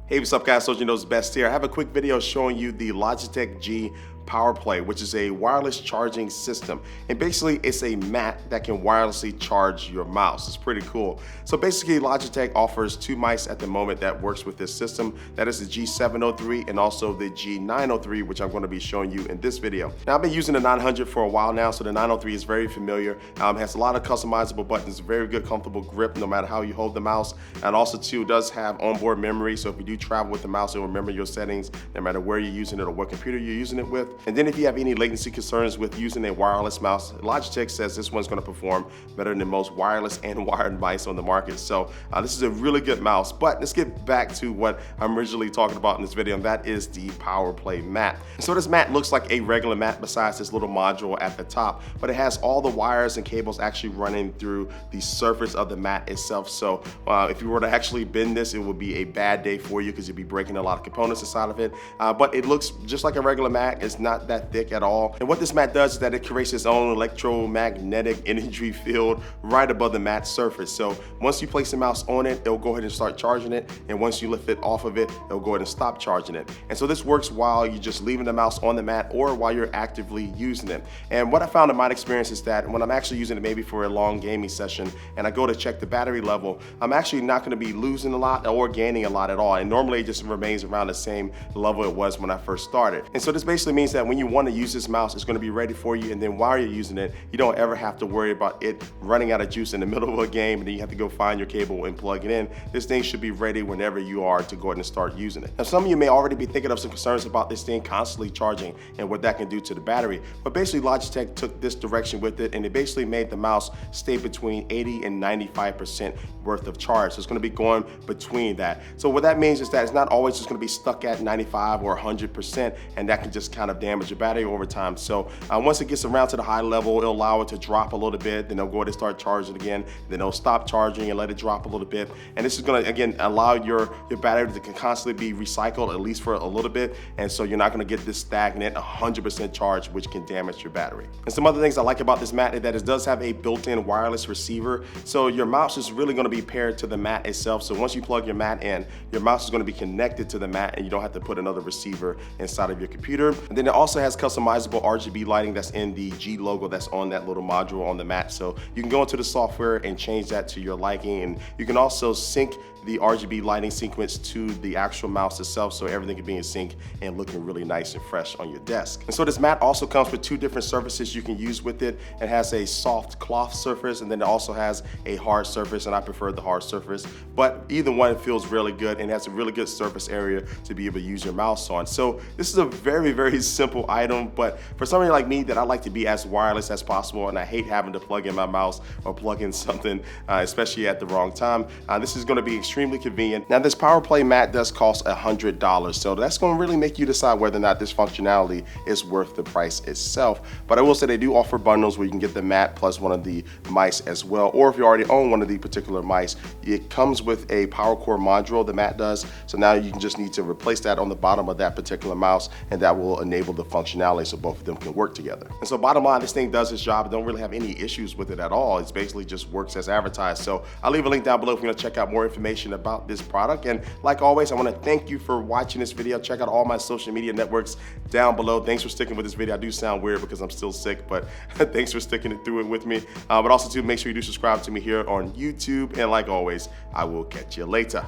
Hey, what's up guys, so you know it's Best here. I have a quick video showing you the Logitech G Powerplay, which is a wireless charging system. And basically it's a mat that can wirelessly charge your mouse. It's pretty cool. So basically Logitech offers two mice at the moment that works with this system. That is the G703 and also the G903, which I'm going to be showing you in this video. Now I've been using the 900 for a while now, so the 903 is very familiar. Has a lot of customizable buttons, very good comfortable grip no matter how you hold the mouse. And also too, does have onboard memory, so if you do travel with the mouse, it'll remember your settings no matter where you're using it or what computer you're using it with. And then if you have any latency concerns with using a wireless mouse, Logitech says this one's going to perform better than most wireless and wired mice on the market. So this is a really good mouse. But let's get back to what I'm originally talking about in this video, and that is the Powerplay mat. So this mat looks like a regular mat besides this little module at the top, but it has all the wires and cables actually running through the surface of the mat itself. So if you were to actually bend this, it would be a bad day for you because you'd be breaking a lot of components inside of it. But it looks just like a regular mat. It's not that thick at all. And what this mat does is that it creates its own electromagnetic energy field right above the mat surface. So once you place the mouse on it, it'll go ahead and start charging it. And once you lift it off of it, it'll go ahead and stop charging it. And so this works while you're just leaving the mouse on the mat or while you're actively using it. And what I found in my experience is that when I'm actually using it maybe for a long gaming session and I go to check the battery level, I'm actually not going to be losing a lot or gaining a lot at all. And normally it just remains around the same level it was when I first started. And so this basically means that when you want to use this mouse, it's going to be ready for you, and then while you're using it, you don't ever have to worry about it running out of juice in the middle of a game and then you have to go find your cable and plug it in. This thing should be ready whenever you are to go ahead and start using it. Now some of you may already be thinking of some concerns about this thing constantly charging and what that can do to the battery, but basically Logitech took this direction with it, and it basically made the mouse stay between 80 and 95% worth of charge. So it's going to be going between that. So what that means is that it's not always just going to be stuck at 95 or 100%, and that can just kind of damage your battery over time. So once it gets around to the high level, it'll allow it to drop a little bit, then it'll go ahead and start charging again, then it'll stop charging and let it drop a little bit. And this is going to again allow your battery to constantly be recycled at least for a little bit, and so you're not going to get this stagnant 100% charge, which can damage your battery. And some other things I like about this mat is that it does have a built-in wireless receiver, so your mouse is really going to be paired to the mat itself. So once you plug your mat in, your mouse is going to be connected to the mat and you don't have to put another receiver inside of your computer. And then it also has customizable RGB lighting that's in the G logo that's on that little module on the mat. So you can go into the software and change that to your liking, and you can also sync the RGB lighting sequence to the actual mouse itself, so everything can be in sync and looking really nice and fresh on your desk. And so this mat also comes with two different surfaces you can use with it. It has a soft cloth surface, and then it also has a hard surface, and I prefer the hard surface, but either one feels really good and has a really good surface area to be able to use your mouse on. So this is a very, very simple item, but for somebody like me that I like to be as wireless as possible, and I hate having to plug in my mouse or plug in something, especially at the wrong time, this is going to be extremely convenient. Now this Powerplay mat does cost $100, so that's going to really make you decide whether or not this functionality is worth the price itself. But I will say they do offer bundles where you can get the mat plus one of the mice as well, or if you already own one of the particular mice, it comes with a power cord module, the mat does, so now you can just need to replace that on the bottom of that particular mouse, and that will enable the functionality so both of them can work together. And so bottom line, this thing does its job. I don't really have any issues with it at all. It's basically just works as advertised. So I'll leave a link down below if you want to check out more information about this product. And like always, I want to thank you for watching this video. Check out all my social media networks down below. Thanks for sticking with this video. I do sound weird because I'm still sick, but thanks for sticking through it with me. But also too, make sure you do subscribe to me here on YouTube. And like always, I will catch you later.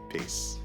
Peace.